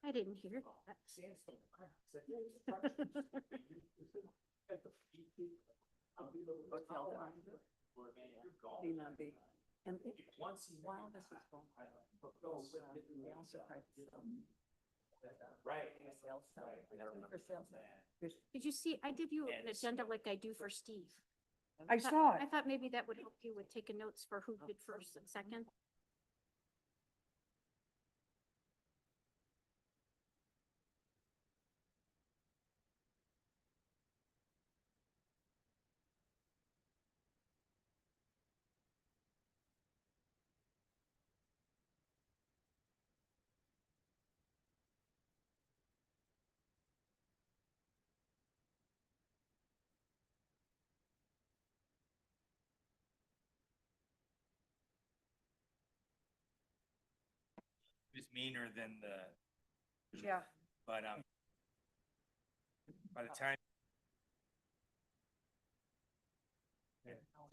I didn't hear that. May not be. And while this was going on, they also tried to sell Right. sales stuff. For sales. Did you see, I did you an agenda like I do for Steve. I saw it. I thought maybe that would help you with taking notes for who did first and second. It was meaner than the, Yeah. but, by the time.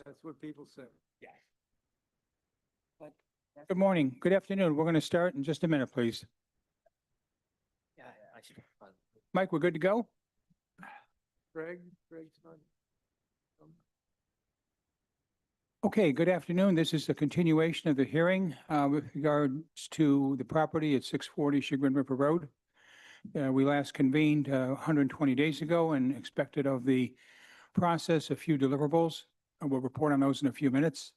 That's what people say. Yeah. Good morning, good afternoon. We're going to start in just a minute, please. Yeah, I should. Mike, we're good to go? Greg's not. Okay, good afternoon. This is a continuation of the hearing with regards to the property at 640 Chagrin River Road. We last convened 120 days ago and expected of the process a few deliverables. We'll report on those in a few minutes.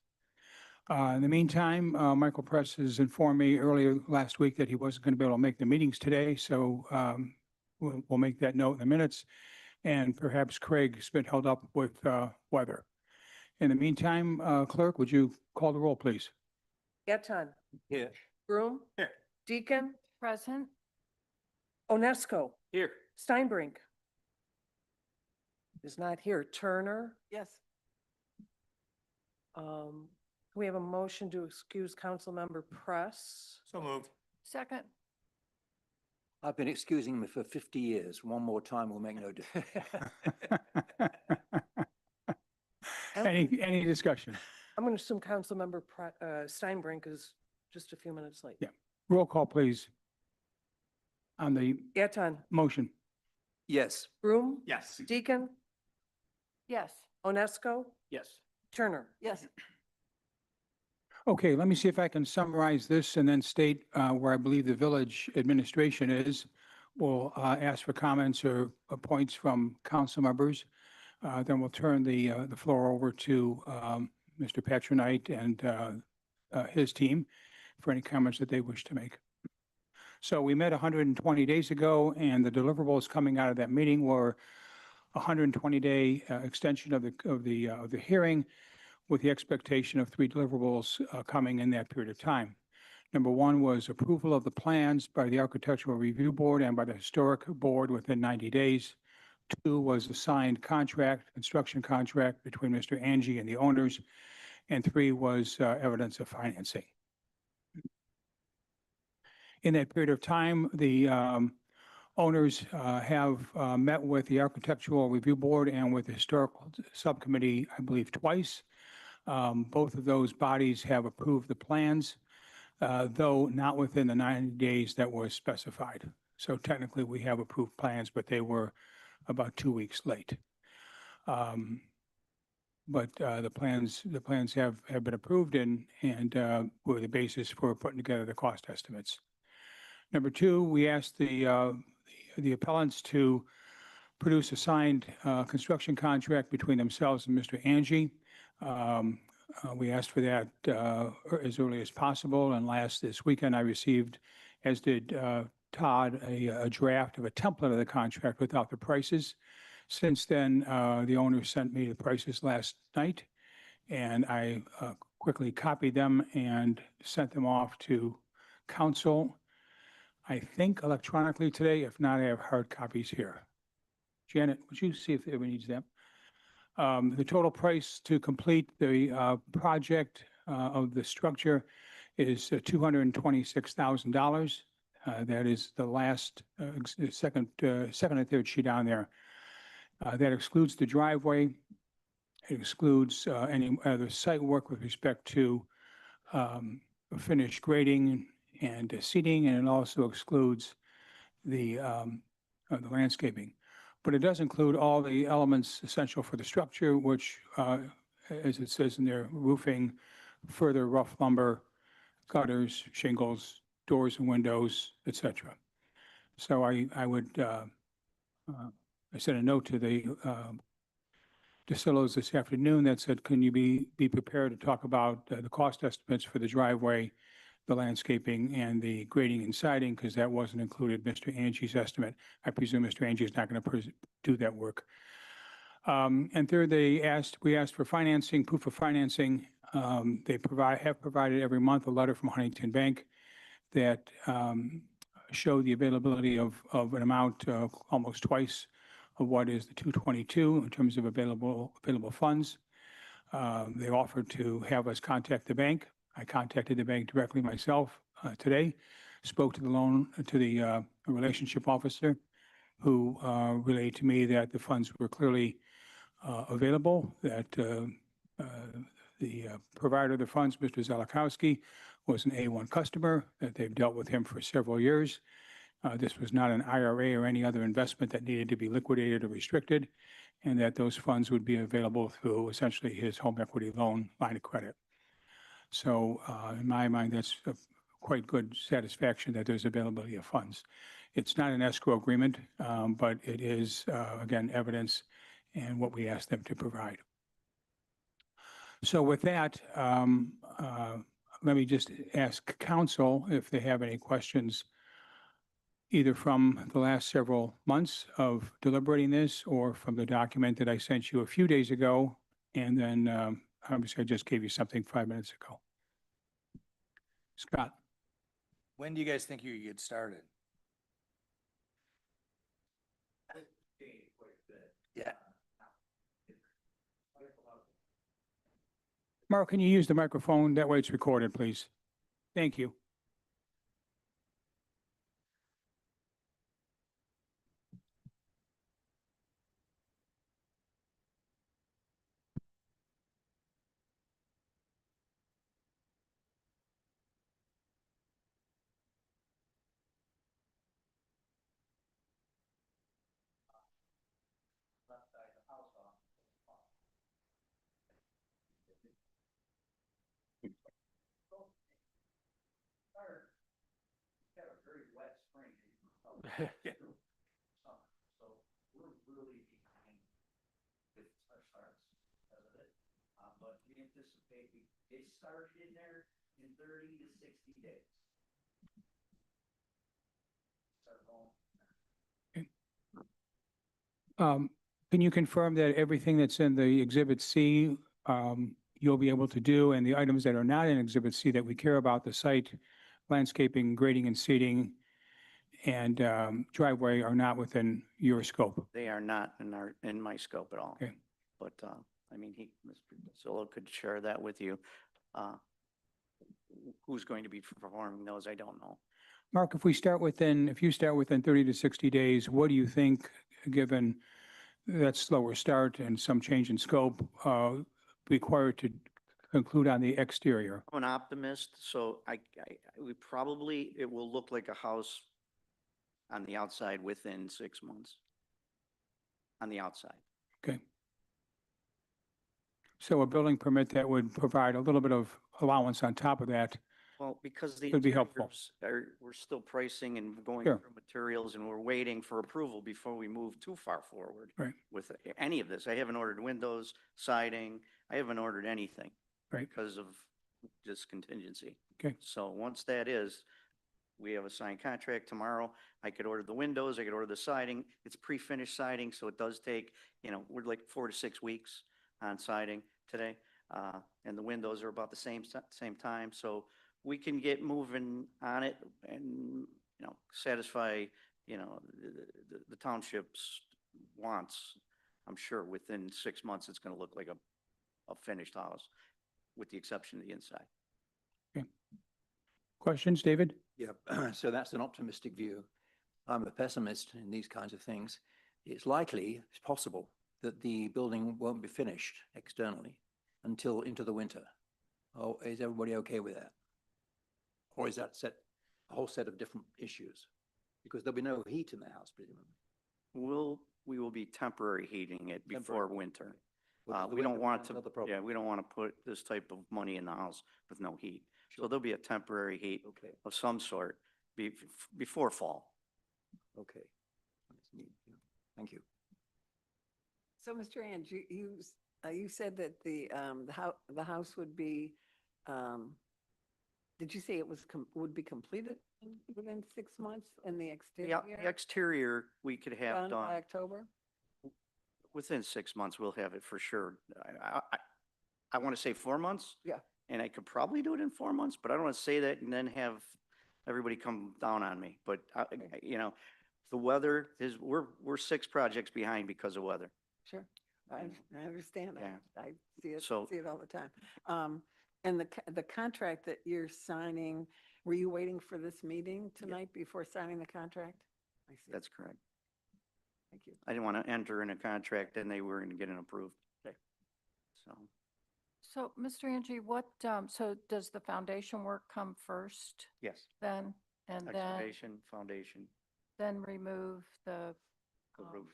In the meantime, Michael Press has informed me earlier last week that he wasn't going to be able to make the meetings today, so we'll make that note in the minutes. And perhaps Craig's been held up with weather. In the meantime, Clerk, would you call the roll, please? Eton. Here. Broom. Here. Deacon. Present. Onesco. Here. Steinbrink. Is not here. Turner. Yes. We have a motion to excuse Councilmember Press. So moved. Second. I've been excusing me for 50 years. One more time will make no difference. Any discussion? I'm going to assume Councilmember Steinbrink is just a few minutes late. Yeah. Roll call, please, on the Eton. motion. Yes. Broom. Yes. Deacon. Yes. Onesco. Yes. Turner. Yes. Okay, let me see if I can summarize this and then state where I believe the village administration is. We'll ask for comments or points from council members. Then we'll turn the floor over to Mr. Patronite and his team for any comments that they wish to make. So we met 120 days ago, and the deliverables coming out of that meeting were a 120-day extension of the hearing, with the expectation of 3 deliverables coming in that period of time. Number 1 was approval of the plans by the Architectural Review Board and by the Historic Board within 90 days. 2 was a signed contract, construction contract between Mr. Angie and the owners. And 3 was evidence of financing. In that period of time, the owners have met with the Architectural Review Board and with the Historical Subcommittee, I believe, twice. Both of those bodies have approved the plans, though not within the 90 days that was specified. So technically, we have approved plans, but they were about 2 weeks late. But the plans have been approved and were the basis for putting together the cost estimates. Number 2, we asked the appellants to produce a signed construction contract between themselves and Mr. Angie. We asked for that as early as possible, and this weekend I received, as did Todd, a draft of a template of the contract without the prices. Since then, the owner sent me the prices last night, and I quickly copied them and sent them off to council, I think electronically today. If not, I have hard copies here. Janet, would you see if anyone needs them? The total price to complete the project of the structure is $226,000. That is the last second and third sheet on there. That excludes the driveway. It excludes any other site work with respect to finished grading and seating, and it also excludes the landscaping. But it does include all the elements essential for the structure, which, as it says in there, roofing, further rough lumber, gutters, shingles, doors and windows, et cetera. So I would, I sent a note to the DeSillos this afternoon that said, can you be prepared to talk about the cost estimates for the driveway, the landscaping, and the grading and siding, because that wasn't included, Mr. Angie's estimate. I presume Mr. Angie is not going to do that work. And third, we asked for financing, proof of financing. They have provided every month a letter from Huntington Bank that show the availability of an amount almost twice of what is the 222 in terms of available funds. They offered to have us contact the bank. I contacted the bank directly myself today, spoke to the relationship officer, who relayed to me that the funds were clearly available, that the provider of the funds, Mr. Zelikowski, was an A1 customer, that they've dealt with him for several years. This was not an IRA or any other investment that needed to be liquidated or restricted, and that those funds would be available through essentially his home equity loan line of credit. So in my mind, that's a quite good satisfaction that there's availability of funds. It's not an escrow agreement, but it is, again, evidence and what we asked them to provide. So with that, let me just ask council if they have any questions, either from the last several months of deliberating this or from the document that I sent you a few days ago. And then obviously I just gave you something 5 minutes ago. Scott? When do you guys think you could get started? Yeah. Mark, can you use the microphone? That way it's recorded, please. Thank you. But we anticipate it started in there in 30 to 60 days. Can you confirm that everything that's in the Exhibit C, you'll be able to do, and the items that are not in Exhibit C that we care about, the site, landscaping, grading and seeding, and driveway, are not within your scope? They are not in my scope at all. Okay. But, I mean, Mr. Solo could share that with you. Who's going to be performing those, I don't know. Mark, if you start within 30 to 60 days, what do you think, given that slower start and some change in scope, required to conclude on the exterior? I'm an optimist, so it will look like a house on the outside within 6 months. On the outside. Okay. So a building permit that would provide a little bit of allowance on top of that. Well, because the Could be helpful. interiors we're still pricing and going Sure. through materials, and we're waiting for approval before we move too far forward. Right. With any of this. I haven't ordered windows, siding, I haven't ordered anything. Right. Because of this contingency. Okay. So once that is, we have a signed contract tomorrow. I could order the windows, I could order the siding. It's pre-finished siding, so it does take, we're like 4 to 6 weeks on siding today. And the windows are about the same time. So we can get moving on it and, satisfy, the township's wants. I'm sure within 6 months, it's going to look like a finished house, with the exception of the inside. Okay. Questions, David? Yeah, so that's an optimistic view. I'm a pessimist in these kinds of things. It's possible that the building won't be finished externally until into the winter. Oh, is everybody okay with that? Or is that a whole set of different issues? Because there'll be no heat in the house, presumably. We will be temporary heating it before Temporary. winter. Well, the We don't winter want becomes to, another problem. yeah, we don't want to put this type of money in the house with no heat. So Sure. there'll be a temporary heat Okay, of some sort before fall. okay. That's neat, yeah. Thank you. So, Mr. And you said that the house would be, did you say it was, would be completed within 6 months and the The exterior? the exterior, we could have Done done, by October? within 6 months, we'll have it for sure. I want to say 4 months. Yeah. And I could probably do it in 4 months, but I don't want to say that and then have everybody come down on me. But, you know, the weather is, we're 6 projects behind because of weather. Sure, I understand that. Yeah. I So- see it all the time. And the contract that you're signing, were you waiting for this meeting tonight before signing the contract? I see. That's correct. Thank you. I didn't want to enter in a contract and they were going to get it approved. Okay. So, So, Mr. Angie, so does the foundation work come first yes, then? And excavation, foundation, then remove the, the um, roof.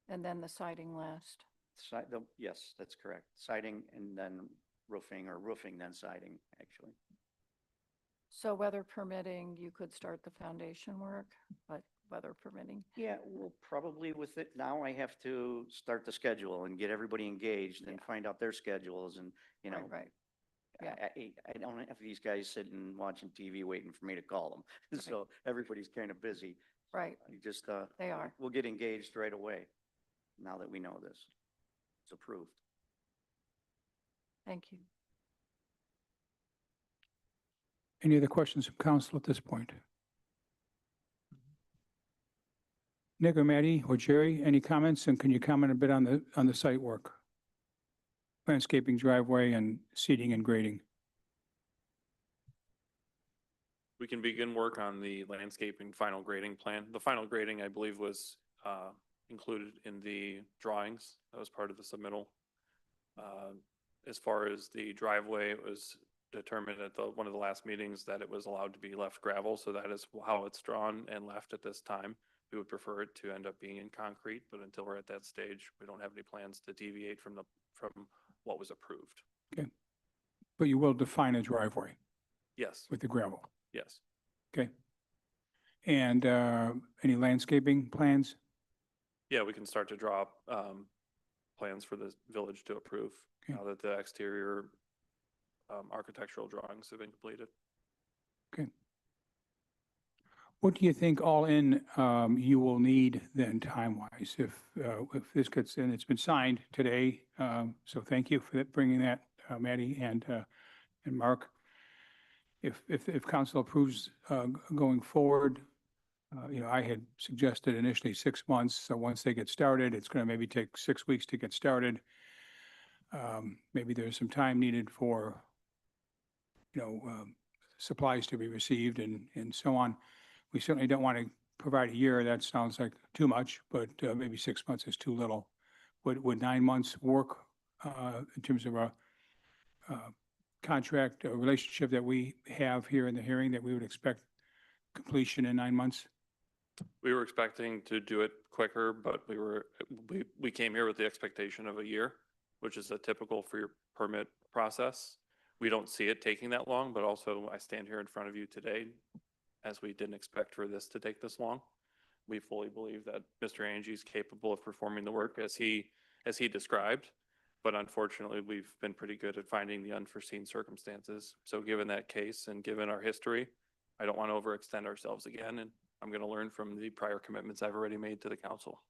and then the siding last? Yes, that's correct. Siding and then roofing, or roofing then siding, actually. So weather permitting, you could start the foundation work, but weather permitting. Yeah, well, probably with it, now I have to start the schedule and get everybody engaged and find out their schedules and, you know. Right, right. Yeah. I don't have these guys sitting watching TV waiting for me to call them. So everybody's kind of busy. Right. You just, They are. we'll get engaged right away now that we know this. It's approved. Thank you. Any other questions from council at this point? Nick or Maddie or Jerry, any comments? And can you comment a bit on the site work? Landscaping, driveway, and seating and grading. We can begin work on the landscaping final grading plan. The final grading, I believe, was included in the drawings. That was part of the submittal. As far as the driveway, it was determined at one of the last meetings that it was allowed to be left gravel, so that is how it's drawn and left at this time. We would prefer it to end up being in concrete, but until we're at that stage, we don't have any plans to deviate from what was approved. Okay. But you will define a driveway Yes, with the gravel. yes. Okay. And any landscaping plans? Yeah, we can start to draw up plans for the village to approve Okay. now that the exterior architectural drawings have been completed. Okay. What do you think all in you will need then time-wise if this gets in? It's been signed today, so thank you for bringing that, Maddie and Mark. If council approves going forward, I had suggested initially 6 months. So once they get started, it's going to maybe take 6 weeks to get started. Maybe there's some time needed for, supplies to be received and so on. We certainly don't want to provide a year. That sounds like too much, but maybe 6 months is too little. Would 9 months work in terms of a contract, a relationship that we have here in the hearing, that we would expect completion in 9 months? We were expecting to do it quicker, but we came here with the expectation of a year, which is a typical for your permit process. We don't see it taking that long, but also I stand here in front of you today as we didn't expect for this to take this long. We fully believe that Mr. Angie is capable of performing the work as he described, but unfortunately, we've been pretty good at finding the unforeseen circumstances. So given that case and given our history, I don't want to overextend ourselves again, and I'm going to learn from the prior commitments I've already made to the council.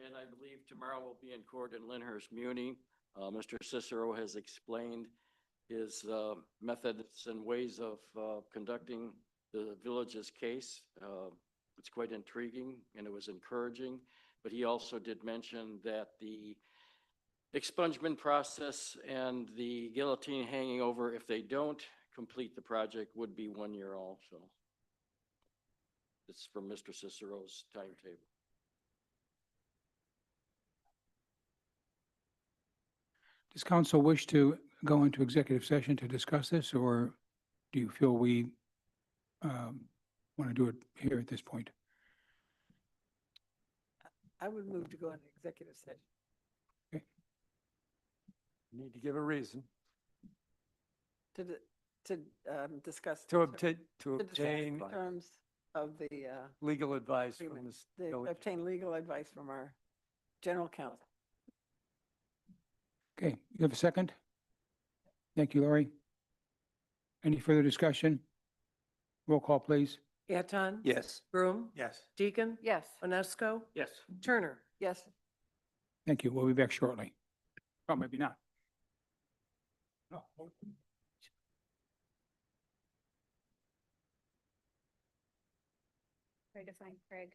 And I believe tomorrow we'll be in court in Lyndhurst Muni. Mr. Cicero has explained his methods and ways of conducting the village's case. It's quite intriguing and it was encouraging, but he also did mention that the expungement process and the guillotine hanging over, if they don't complete the project, would be 1 year also. It's from Mr. Cicero's timetable. Does council wish to go into executive session to discuss this, or do you feel we want to do it here at this point? I would move to go into executive session Need to give a reason to, discuss. to the obtain, to to discuss obtain the terms of the, legal advice from agreement, the to village. obtain legal advice from our general counsel. Okay, you have a second? Thank you, Laurie. Any further discussion? Roll call, please. Anton? Yes. Broom? Yes. Deacon? Yes. Onesco? Yes. Turner? Yes. Thank you. We'll be back shortly. Oh, maybe not. Oh, Try to find Craig.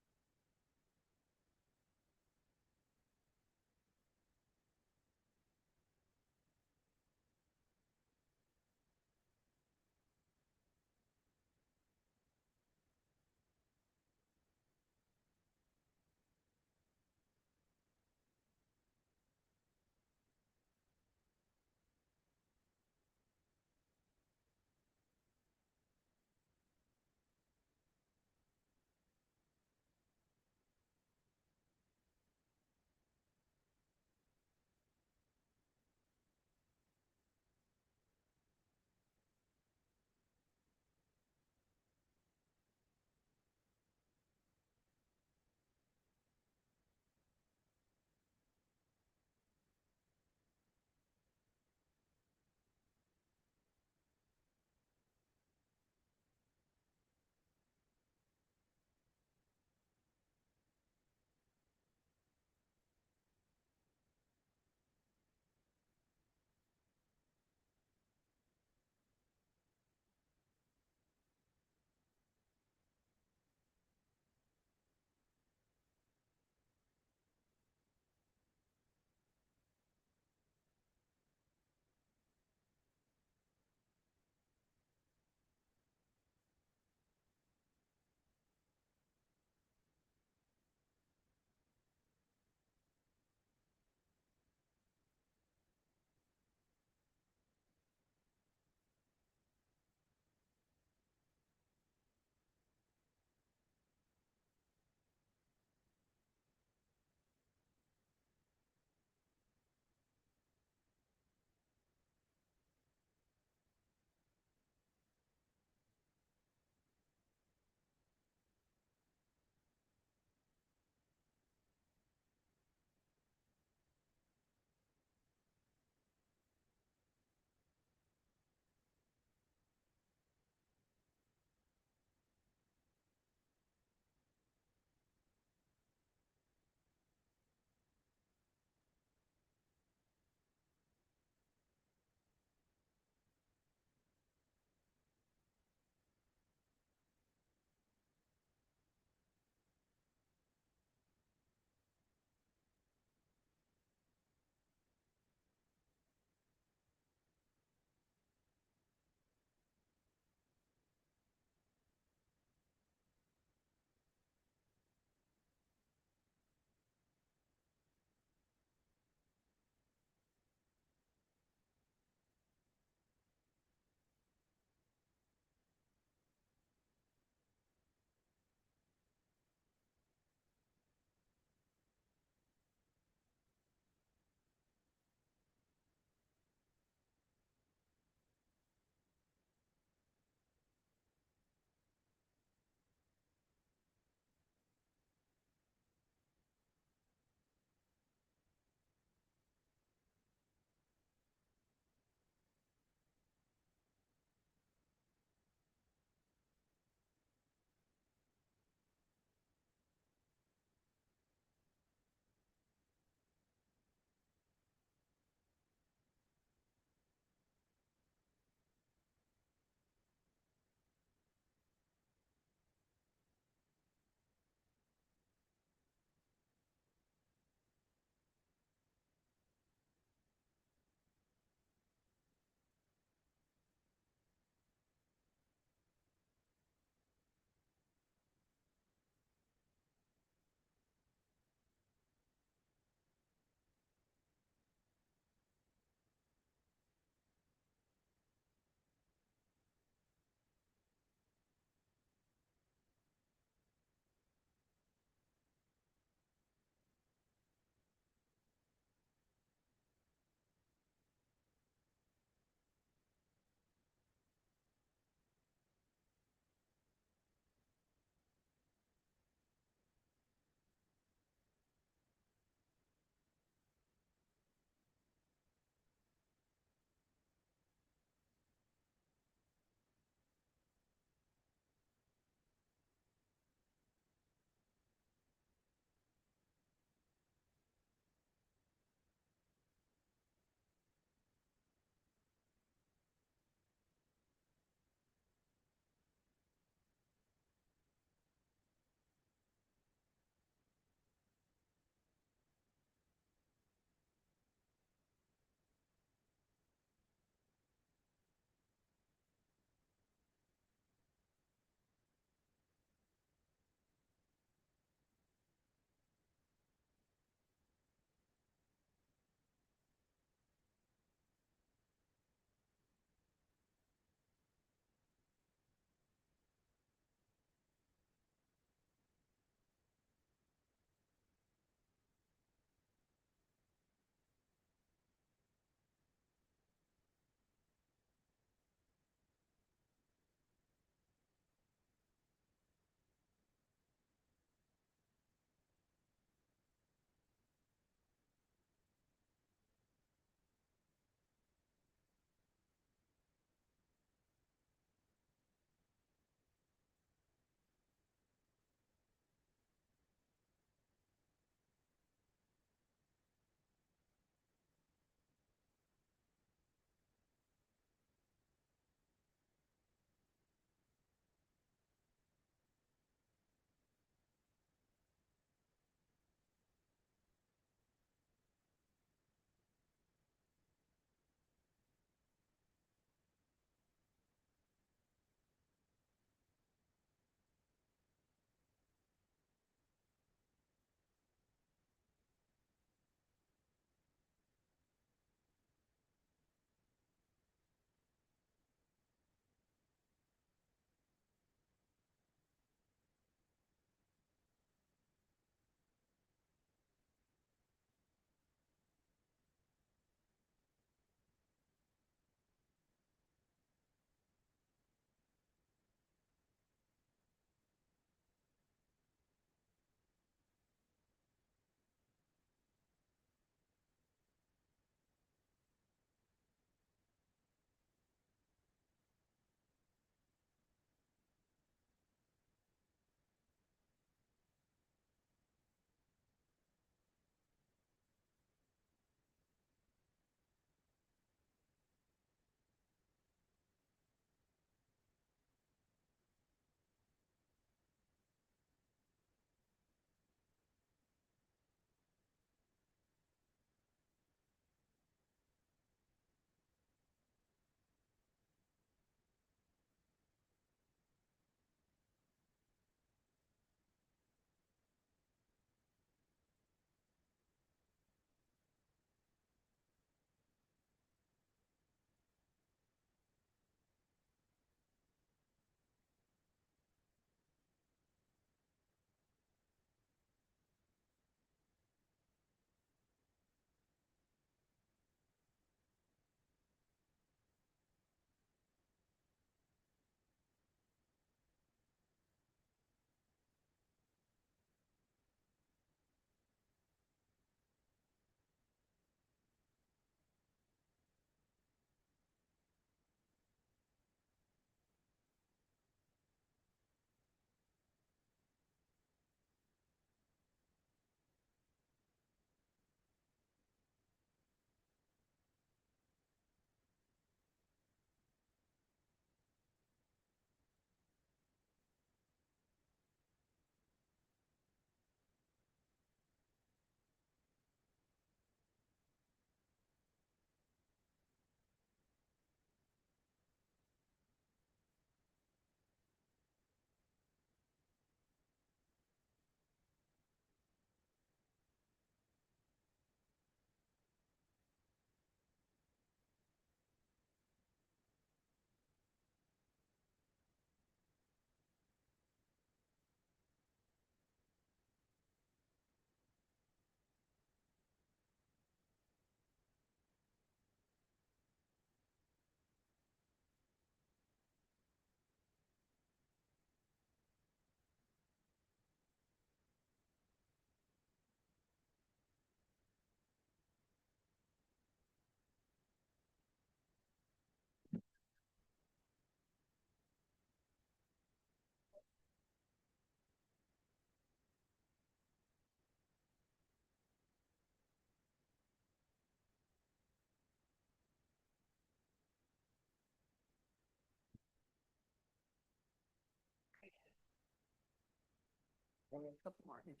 Couple more inches.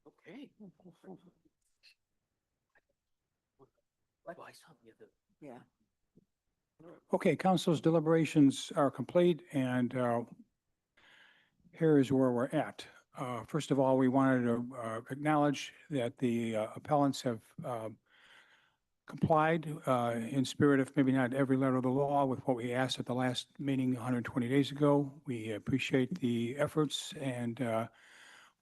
Okay. Yeah. Okay, council's deliberations are complete, and here is where we're at. First of all, we wanted to acknowledge that the appellants have complied in spirit of maybe not every letter of the law with what we asked at the last meeting 120 days ago. We appreciate the efforts and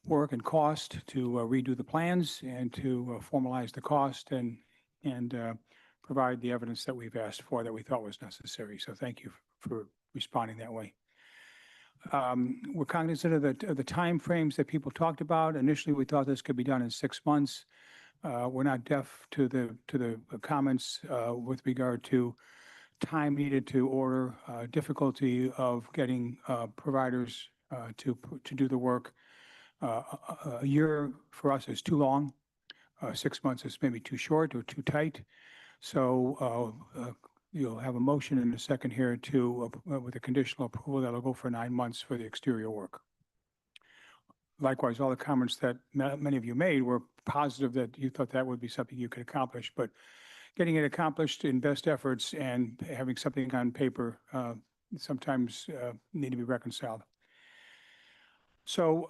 work and cost to redo the plans and to formalize the cost and provide the evidence that we've asked for that we thought was necessary. So thank you for responding that way. We're cognizant of the timeframes that people talked about. Initially, we thought this could be done in 6 months. We're not deaf to the comments with regard to time needed to order, difficulty of getting providers to do the work. A year for us is too long. 6 months is maybe too short or too tight. So you'll have a motion in a second here to, with a conditional approval that'll go for 9 months for the exterior work. Likewise, all the comments that many of you made were positive that you thought that would be something you could accomplish, but getting it accomplished in best efforts and having something on paper sometimes need to be reconciled. So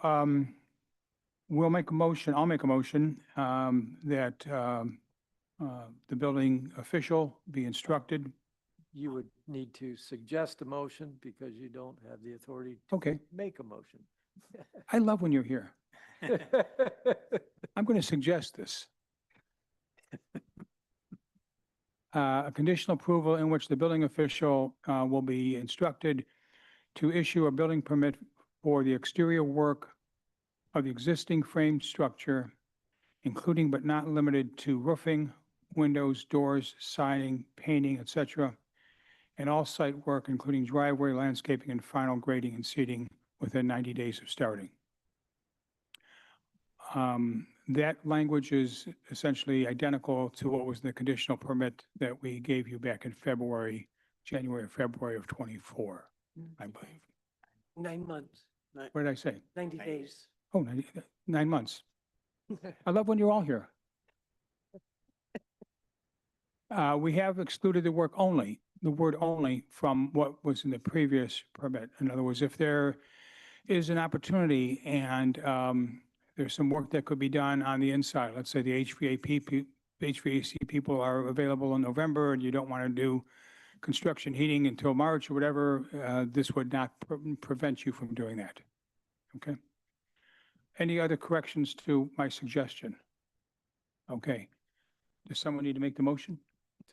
we'll make a motion, I'll make a motion that the building official be instructed. You would need to suggest a motion because you don't have the authority to Okay, make a motion. I love when you're here. I'm going to suggest this. A conditional approval in which the building official will be instructed to issue a building permit for the exterior work of the existing frame structure, including but not limited to roofing, windows, doors, siding, painting, etc., and all site work, including driveway, landscaping, and final grading and seeding within 90 days of starting. That language is essentially identical to what was the conditional permit that we gave you back in January or February of 24, I believe. 9 months, What did I say? 90 days. Oh, 9 months. I love when you're all here. We have excluded the word only from what was in the previous permit. In other words, if there is an opportunity and there's some work that could be done on the inside, let's say the HVAC people are available in November and you don't want to do construction heating until March or whatever, this would not prevent you from doing that. Okay? Any other corrections to my suggestion? Okay. Does someone need to make the motion?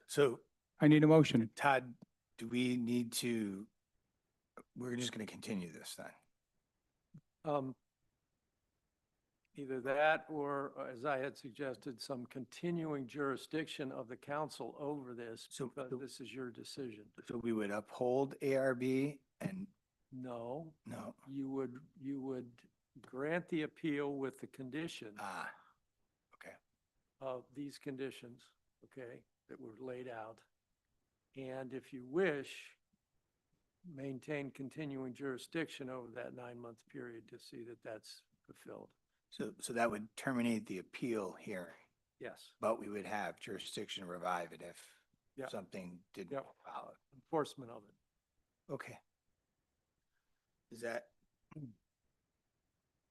So I need a motion. Todd, do we need to, we're just going to continue this then? Either that or, as I had suggested, some continuing jurisdiction of the council over this, So- because this is your decision. So we would uphold ARB and No, no, you would grant the appeal with the condition okay. of these conditions, okay, that were laid out. And if you wish, maintain continuing jurisdiction over that 9-month period to see that that's fulfilled. So that would terminate the appeal here, Yes, but we would have jurisdiction to revive it if Yeah. something didn't Yep. follow. enforcement of it. Okay. Is that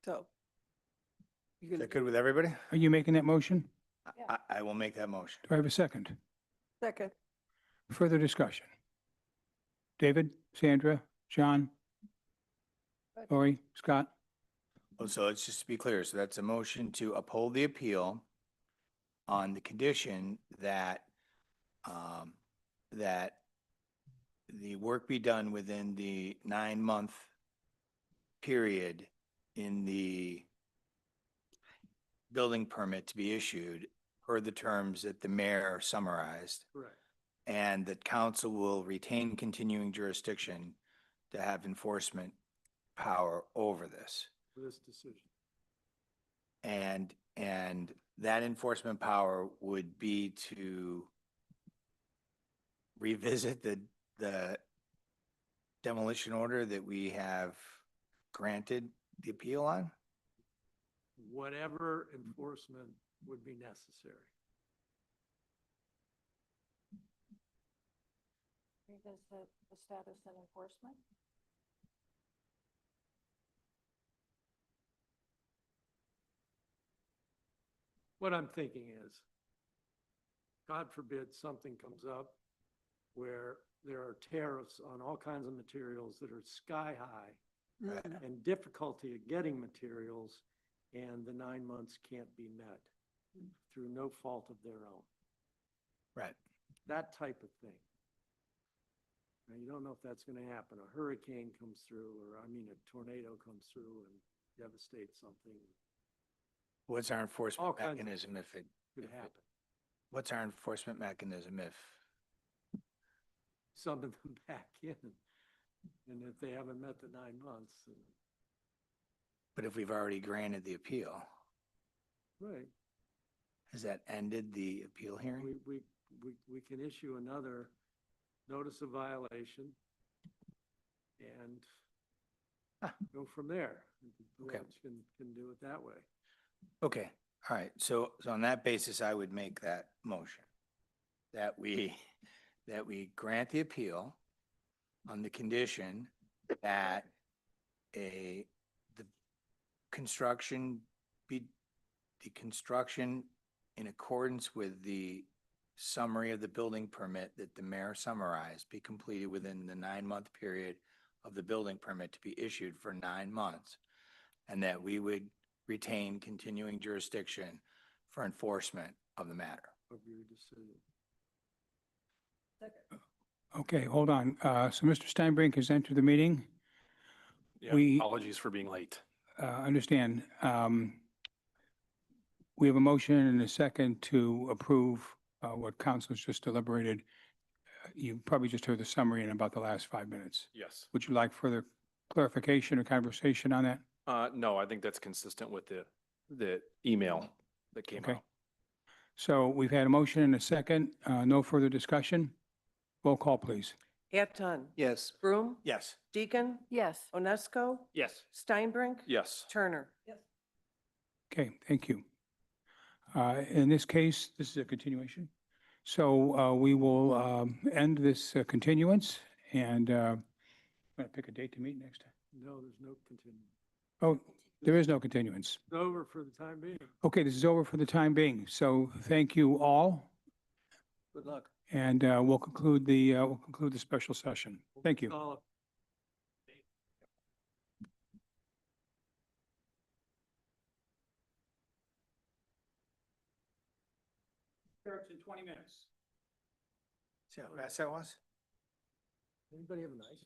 So. You're is gonna that good with everybody? Are you making that motion? I will make that motion. Do I have a second? second. Further discussion? David, Sandra, John, Lori, Scott? Oh, so it's just to be clear, so that's a motion to uphold the appeal on the condition that, that the work be done within the 9-month period in the building permit to be issued per the terms that the mayor summarized, Correct. and that council will retain continuing jurisdiction to have enforcement power over this. For this decision. And that enforcement power would be to revisit the demolition order that we have granted the appeal on? whatever enforcement would be necessary. Revisit the status and enforcement? What I'm thinking is, God forbid something comes up where there are tariffs on all kinds of materials that are sky high Right. and difficulty of getting materials, and the 9 months can't be met through no fault of their own. Right. That type of thing. Now, you don't know if that's going to happen. A hurricane comes through, or a tornado comes through and devastates something. What's our All enforcement kinds of mechanism if it, Could if it- happen. what's our enforcement mechanism if, Summon them back in. And if they haven't met the 9 months, then, but if we've already granted the appeal, right. has that ended the appeal hearing? We can issue another notice of violation and go from there. The Okay. village can do it that way. Okay, all right. So on that basis, I would make that motion that we grant the appeal on the condition that the construction the construction in accordance with the summary of the building permit that the mayor summarized be completed within the 9-month period of the building permit to be issued for 9 months. And that we would retain continuing jurisdiction for enforcement of the matter. Of your decision. Okay, hold on. So Mr. Steinbrink has entered the meeting. Yeah, We- apologies for being late. Understand. We have a motion and a second to approve what council has just deliberated. You probably just heard the summary in about the last 5 minutes. Yes. Would you like further clarification or conversation on that? No, I think that's consistent with the email that came Okay. out. So we've had a motion and a second. No further discussion. Roll call, please. Anton, Yes. Broom, Yes. Deacon, Yes. Onesco, Yes. Steinbrink, Yes. Turner. Okay, thank you. In this case, this is a continuation. So we will end this continuance and I'm going to pick a date to meet next time. No, there's no continuing. Oh, there is no continuance. It's over for the time being. Okay, this is over for the time being. So thank you all. Good luck. And we'll conclude the special session. Thank you. Call it. Starts in 20 minutes. See how fast that was? Anybody have a nice?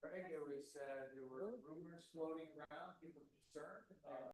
There were rumors floating around, people concerned.